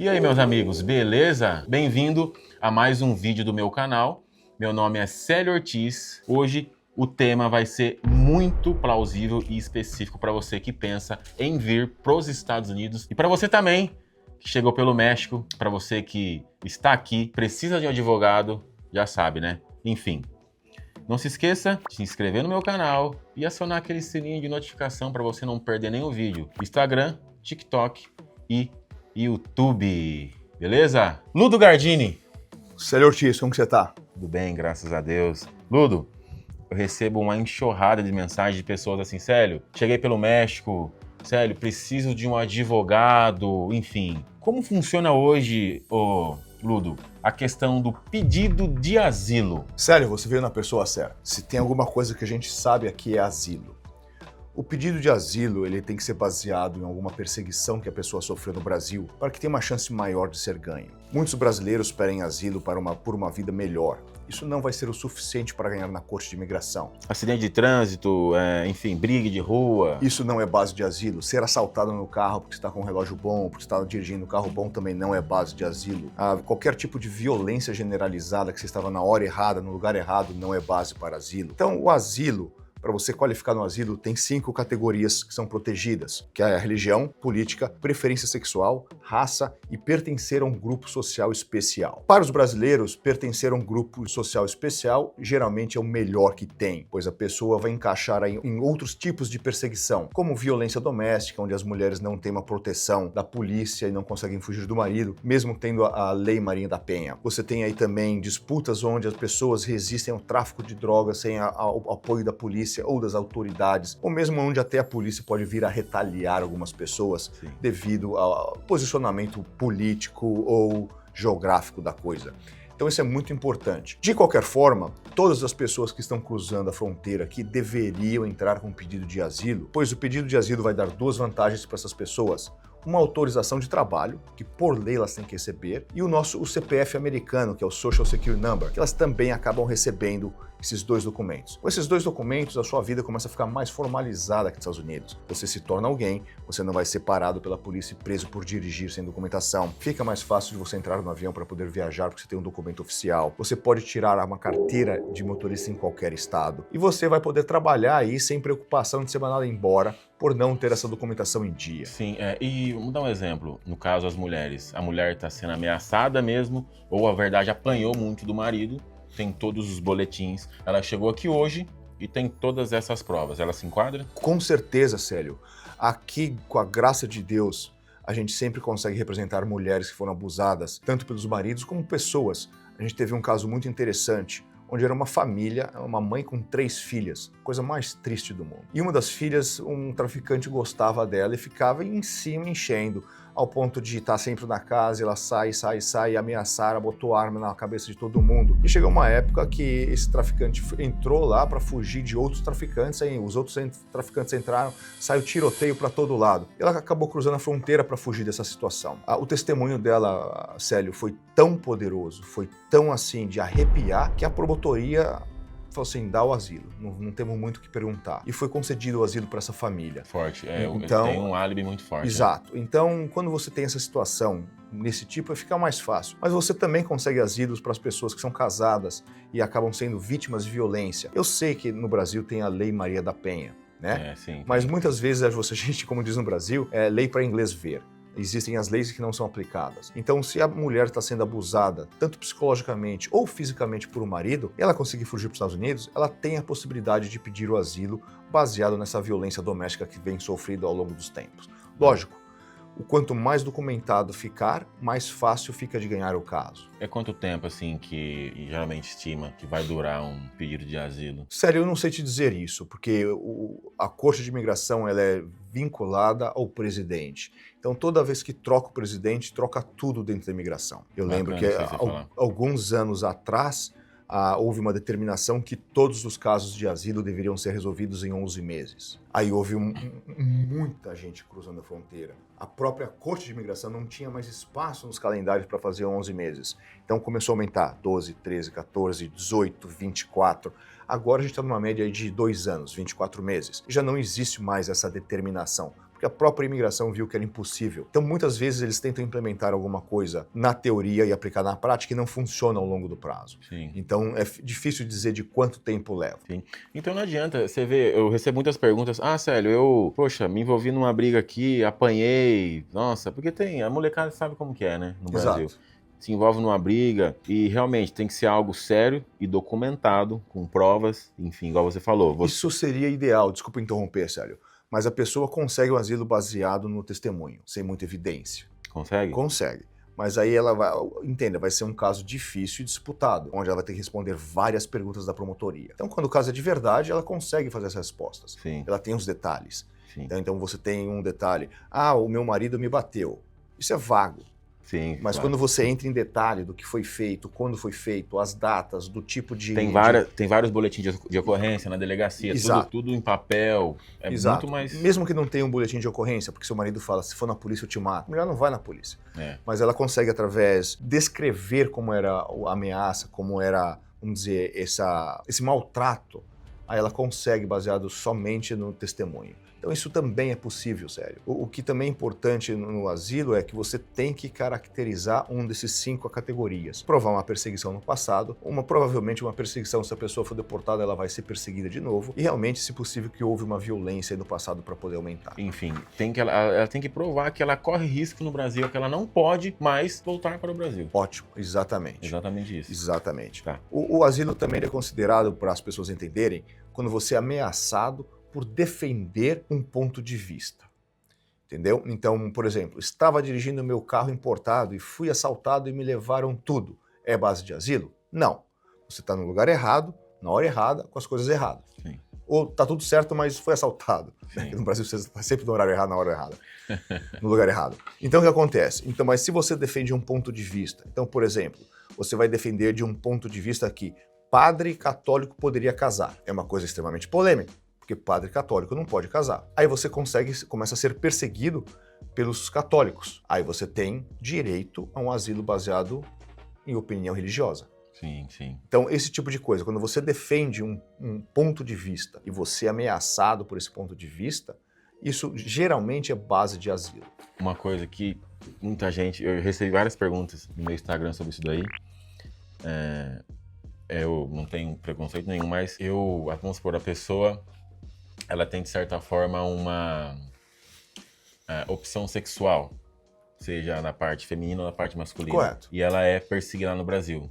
E aí, meus amigos, beleza? Bem-vindo a mais um vídeo do meu canal. Meu nome é Célio Ortiz. Hoje o tema vai ser muito plausível e específico para você que pensa em vir para os Estados Unidos e para você também que chegou pelo México, para você que está aqui, precisa de um advogado, já sabe, né? Enfim, não se esqueça de se inscrever no meu canal e acionar aquele sininho de notificação para você não perder nenhum vídeo. Instagram, TikTok e YouTube, beleza? Ludo Gardini. Célio Ortiz, como que você tá? Tudo bem, graças a Deus. Ludo, eu recebo uma enxurrada de mensagens de pessoas assim, Célio, cheguei pelo México, Célio, preciso de um advogado, enfim. Como funciona hoje, Ludo, a questão do pedido de asilo? Célio, você veio na pessoa certa. Se tem alguma coisa que a gente sabe aqui é asilo. O pedido de asilo ele tem que ser baseado em alguma perseguição que a pessoa sofreu no Brasil para que tenha uma chance maior de ser ganho. Muitos brasileiros pedem asilo por uma vida melhor. Isso não vai ser o suficiente para ganhar na Corte de Imigração. Acidente de trânsito, enfim, briga de rua. Isso não é base de asilo. Ser assaltado no carro porque está com um relógio bom, porque está dirigindo um carro bom também não é base de asilo. Qualquer tipo de violência generalizada que você estava na hora errada, no lugar errado, não é base para asilo. Então, o asilo, para você qualificar no asilo, tem 5 categorias que são protegidas, que é a religião, política, preferência sexual, raça e pertencer a um grupo social especial. Para os brasileiros, pertencer a um grupo social especial geralmente é o melhor que tem, pois a pessoa vai encaixar em outros tipos de perseguição, como violência doméstica, onde as mulheres não têm uma proteção da polícia e não conseguem fugir do marido, mesmo tendo a Lei Maria da Penha. Você tem aí também disputas onde as pessoas resistem ao tráfico de drogas sem o apoio da polícia ou das autoridades, ou mesmo onde até a polícia pode vir a retaliar algumas pessoas devido ao posicionamento político ou geográfico da coisa. Então isso é muito importante. De qualquer forma, todas as pessoas que estão cruzando a fronteira aqui deveriam entrar com um pedido de asilo, pois o pedido de asilo vai dar 2 vantagens para essas pessoas. Uma autorização de trabalho, que por lei elas têm que receber, e o CPF americano, que é o Social Security Number, que elas também acabam recebendo esses 2 documentos. Com esses 2 documentos, a sua vida começa a ficar mais formalizada aqui nos Estados Unidos. Você se torna alguém, você não vai ser parado pela polícia e preso por dirigir sem documentação. Fica mais fácil de você entrar no avião para poder viajar porque você tem um documento oficial. Você pode tirar uma carteira de motorista em qualquer estado. E você vai poder trabalhar aí sem preocupação de ser mandado embora por não ter essa documentação em dia. Sim, e vamos dar um exemplo. No caso, as mulheres. A mulher está sendo ameaçada mesmo, ou a verdade apanhou muito do marido, tem todos os boletins. Ela chegou aqui hoje e tem todas essas provas. Ela se enquadra? Com certeza, Célio. Aqui, com a graça de Deus, a gente sempre consegue representar mulheres que foram abusadas, tanto pelos maridos como pessoas. A gente teve um caso muito interessante, onde era uma família, uma mãe com 3 filhas, coisa mais triste do mundo. E uma das filhas, um traficante gostava dela e ficava em cima enchendo, ao ponto de estar sempre na casa, e ela sai, e ameaçaram, botou arma na cabeça de todo mundo. E chegou uma época que esse traficante entrou lá para fugir de outros traficantes, aí os outros traficantes entraram, saiu tiroteio para todo lado. Ela acabou cruzando a fronteira para fugir dessa situação. O testemunho dela, Célio, foi tão poderoso, foi tão assim de arrepiar, que a promotoria falou assim, dá o asilo, não temos muito o que perguntar. E foi concedido o asilo para essa família. Forte, então, tem um álibi muito forte. Exato. Né? Então, quando você tem essa situação nesse tipo, fica mais fácil. Mas você também consegue asilos para as pessoas que são casadas e acabam sendo vítimas de violência. Eu sei que no Brasil tem a Lei Maria da Penha, né? Sim, mas muitas vezes a gente, como diz no Brasil, é lei para inglês ver. Existem as leis que não são aplicadas. Então, se a mulher está sendo abusada, tanto psicologicamente ou fisicamente por um marido, e ela conseguir fugir para os Estados Unidos, ela tem a possibilidade de pedir o asilo baseado nessa violência doméstica que vem sofrendo ao longo dos tempos. Lógico, o quanto mais documentado ficar, mais fácil fica de ganhar o caso. É quanto tempo, assim, que geralmente estima que vai durar um pedido de asilo? Sério, eu não sei te dizer isso, porque a Corte de Imigração ela é vinculada ao presidente. Então, toda vez que troca o presidente, troca tudo dentro da imigração. Eu lembro que alguns anos atrás, houve uma determinação que todos os casos de asilo deveriam ser resolvidos em 11 meses. Aí houve muita gente cruzando a fronteira. A própria Corte de Imigração não tinha mais espaço nos calendários para fazer 11 meses. Então começou a aumentar, 12, 13, 14, 18, 24. Agora a gente está numa média aí de 2 anos, 24 meses. Já não existe mais essa determinação, porque a própria imigração viu que era impossível. Então, muitas vezes, eles tentam implementar alguma coisa na teoria e aplicar na prática e não funciona ao longo do prazo. Sim. Então, é difícil dizer de quanto tempo leva. Sim. Então não adianta, você vê, eu recebo muitas perguntas, Célio, poxa, me envolvi numa briga aqui, apanhei, nossa, porque a molecada sabe como que é, né, no Brasil. Exato. Se envolve numa briga e realmente tem que ser algo sério e documentado, com provas, enfim, igual você falou. Isso seria ideal, desculpa interromper, Célio, mas a pessoa consegue o asilo baseado no testemunho, sem muita evidência. Consegue? Consegue. Mas aí ela vai, entenda, vai ser um caso difícil e disputado, onde ela vai ter que responder várias perguntas da promotoria. Então, quando o caso é de verdade, ela consegue fazer as respostas. Sim. Ela tem os detalhes. Sim. Então você tem um detalhe, o meu marido me bateu. Isso é vago. Sim, mas claro. quando você entra em detalhe do que foi feito, quando foi feito, as datas, do tipo de... Tem vários boletins de ocorrência na delegacia, tudo em papel, Exato. Muito mais... Mesmo que não tenha um boletim de ocorrência, porque seu marido fala, se for na polícia eu te mato, melhor não vai na polícia. Mas ela consegue, através, descrever como era a ameaça, como era, vamos dizer, esse maltrato, aí ela consegue, baseado somente no testemunho. Então isso também é possível, sério. O que também é importante no asilo é que você tem que caracterizar um desses 5 categorias. Provar uma perseguição no passado, provavelmente uma perseguição, se a pessoa for deportada, ela vai ser perseguida de novo, e realmente, se possível, que houve uma violência no passado para poder aumentar. Enfim, ela tem que provar que ela corre risco no Brasil, que ela não pode mais voltar para o Brasil. Ótimo, exatamente. Exatamente isso. Exatamente. Tá. O asilo também é considerado, para as pessoas entenderem, quando você é ameaçado por defender um ponto de vista, entendeu? Então, por exemplo, estava dirigindo meu carro importado e fui assaltado e me levaram tudo. É base de asilo? Não. Você está no lugar errado, na hora errada, com as coisas erradas. Sim. Ou está tudo certo, mas foi assaltado. No Brasil você está sempre no horário errado, na hora errada, no lugar errado. Então, o que acontece? Então, mas se você defende um ponto de vista, então, por exemplo, você vai defender de um ponto de vista que padre católico poderia casar. É uma coisa extremamente polêmica, porque padre católico não pode casar. Aí você começa a ser perseguido pelos católicos. Aí você tem direito a um asilo baseado em opinião religiosa. Sim, sim. Então, esse tipo de coisa, quando você defende um ponto de vista e você é ameaçado por esse ponto de vista, isso geralmente é base de asilo. Uma coisa que muita gente... Eu recebi várias perguntas no meu Instagram sobre isso daí. Eu não tenho preconceito nenhum, mas vamos supor, a pessoa... ela tem, de certa forma, uma opção sexual, seja na parte feminina ou na parte masculina. Correto. E ela é perseguida lá no Brasil.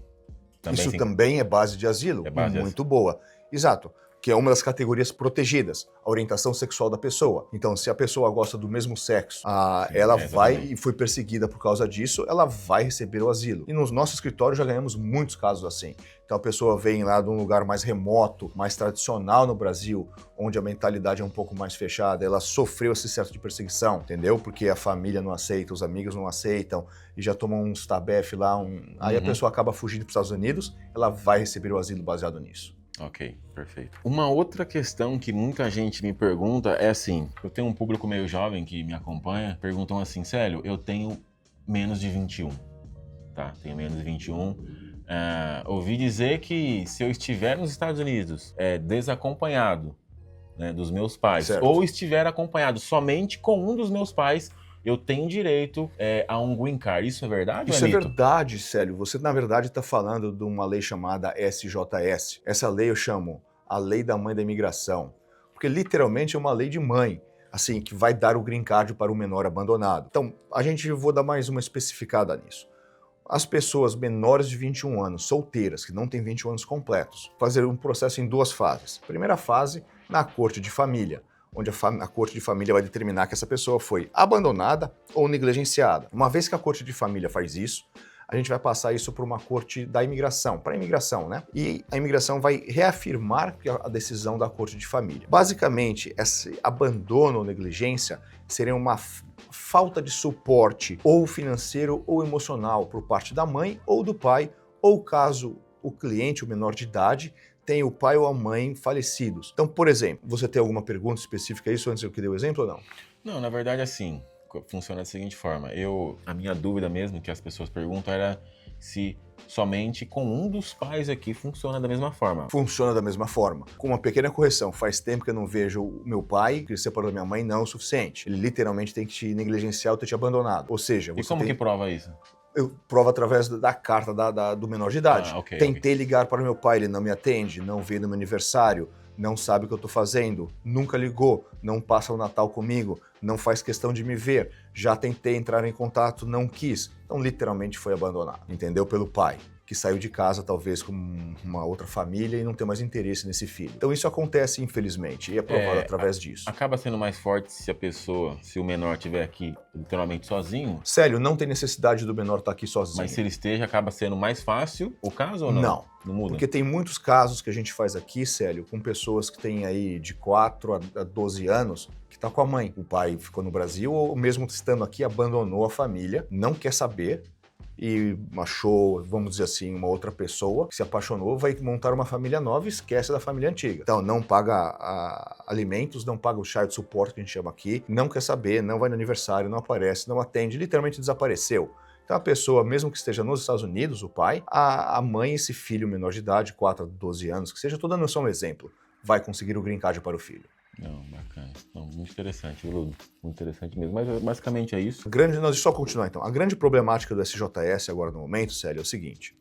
Isso também é base de asilo? É base muito boa. Exato. Que é uma das categorias protegidas, a orientação sexual da pessoa. Então, se a pessoa gosta do mesmo sexo, ela vai e foi perseguida por causa disso, ela vai receber o asilo. E no nosso escritório já ganhamos muitos casos assim. Então, a pessoa vem lá de um lugar mais remoto, mais tradicional no Brasil, onde a mentalidade é um pouco mais fechada, ela sofreu esse certo de perseguição, entendeu? Porque a família não aceita, os amigos não aceitam, e já tomam uns tabef lá, aí a pessoa acaba fugindo para os Estados Unidos, ela vai receber o asilo baseado nisso. Ok, perfeito. Uma outra questão que muita gente me pergunta é assim, eu tenho um público meio jovem que me acompanha, perguntam assim, Célio, eu tenho menos de 21, tá? Tenho menos de 21. Ouvi dizer que se eu estiver nos Estados Unidos desacompanhado, né, dos meus pais, certo, ou estiver acompanhado somente com um dos meus pais, eu tenho direito a um green card. Isso é verdade? Isso é verdade, Célio. Você, na verdade, está falando de uma lei chamada SJS. Essa lei eu chamo a Lei da Mãe da Imigração, porque literalmente é uma lei de mãe, assim, que vai dar o green card para o menor abandonado. Então, vou dar mais uma especificada nisso. As pessoas menores de 21 anos, solteiras, que não têm 21 anos completos, fazer um processo em 2 fases. Primeira fase, na corte de família, onde a corte de família vai determinar que essa pessoa foi abandonada ou negligenciada. Uma vez que a corte de família faz isso, a gente vai passar isso para uma corte da imigração, para a imigração, né? E a imigração vai reafirmar a decisão da corte de família. Basicamente, esse abandono ou negligência seria uma falta de suporte ou financeiro ou emocional por parte da mãe ou do pai, ou caso o cliente, o menor de idade, tem o pai ou a mãe falecidos. Então, por exemplo, você tem alguma pergunta específica a isso antes de eu que dê o exemplo ou não? Não, na verdade, assim, funciona da seguinte forma. A minha dúvida mesmo, que as pessoas perguntam, era se somente com um dos pais aqui funciona da mesma forma. Funciona da mesma forma. Com uma pequena correção, faz tempo que eu não vejo o meu pai, que ele separou da minha mãe, não é o suficiente. Ele literalmente tem que te negligenciar ou ter te abandonado. Ou seja, E como que prova isso? Eu provo através da carta do menor de idade. Ok, Tentei ligar para o meu pai, ele não me atende, não veio no meu aniversário, não sabe o que eu estou fazendo, nunca ligou, não passa o Natal comigo, não faz questão de me ver. Já tentei entrar em contato, não quis. Então, literalmente foi abandonado, entendeu? Pelo pai, que saiu de casa talvez com uma outra família e não tem mais interesse nesse filho. Então isso acontece, infelizmente, e é provado através disso. Acaba sendo mais forte se o menor estiver aqui literalmente sozinho? Célio, não tem necessidade do menor estar aqui sozinho. Mas se ele esteja, acaba sendo mais fácil o caso ou não? Não. Não muda? Porque tem muitos casos que a gente faz aqui, Célio, com pessoas que têm aí de 4 a 12 anos, que tá com a mãe. O pai ficou no Brasil ou mesmo estando aqui abandonou a família, não quer saber e achou, vamos dizer assim, uma outra pessoa que se apaixonou, vai montar uma família nova e esquece da família antiga. Então não paga alimentos, não paga o child support que a gente chama aqui, não quer saber, não vai no aniversário, não aparece, não atende, literalmente desapareceu. Então a pessoa, mesmo que esteja nos Estados Unidos, o pai, a mãe, esse filho menor de idade, 4 a 12 anos, que seja, estou dando só um exemplo, vai conseguir o green card para o filho. Não, bacana. Não, muito interessante, Ludo. Muito interessante mesmo. Mas basicamente é isso. Nós só continuar então. A grande problemática do SJS agora no momento, Célio, é o seguinte.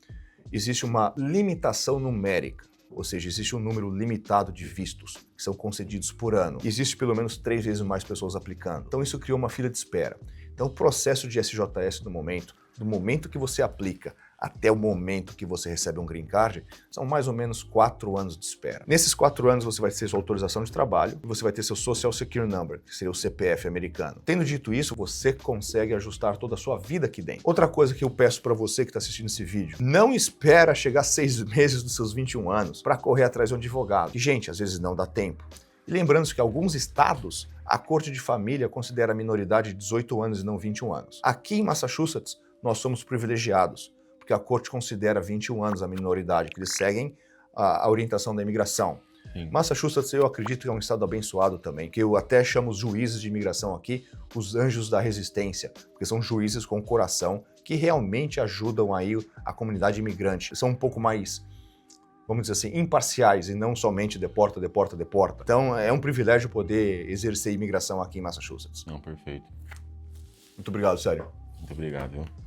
Existe uma limitação numérica, ou seja, existe um número limitado de vistos que são concedidos por ano. Existe pelo menos 3 vezes mais pessoas aplicando. Então isso criou uma fila de espera. Então o processo de SJS no momento, do momento que você aplica até o momento que você recebe um green card, são mais ou menos 4 anos de espera. Nesses 4 anos você vai ter sua autorização de trabalho e você vai ter seu Social Security Number, que seria o CPF americano. Tendo dito isso, você consegue ajustar toda a sua vida aqui dentro. Outra coisa que eu peço para você que está assistindo esse vídeo, não espera chegar 6 meses dos seus 21 anos para correr atrás de um advogado. E, gente, às vezes não dá tempo. E lembrando que alguns estados, a Corte de Família considera a minoridade de 18 anos e não 21 anos. Aqui em Massachusetts, nós somos privilegiados, porque a Corte considera 21 anos a minoridade, que eles seguem a orientação da imigração. Sim. Massachusetts, eu acredito que é um estado abençoado também, que eu até chamo os juízes de imigração aqui os anjos da resistência, porque são juízes com coração que realmente ajudam aí a comunidade imigrante. São um pouco mais, vamos dizer assim, imparciais e não somente deporta, deporta, deporta. Então é um privilégio poder exercer imigração aqui em Massachusetts. Não, perfeito. Muito obrigado, Sérgio. Muito obrigado, viu?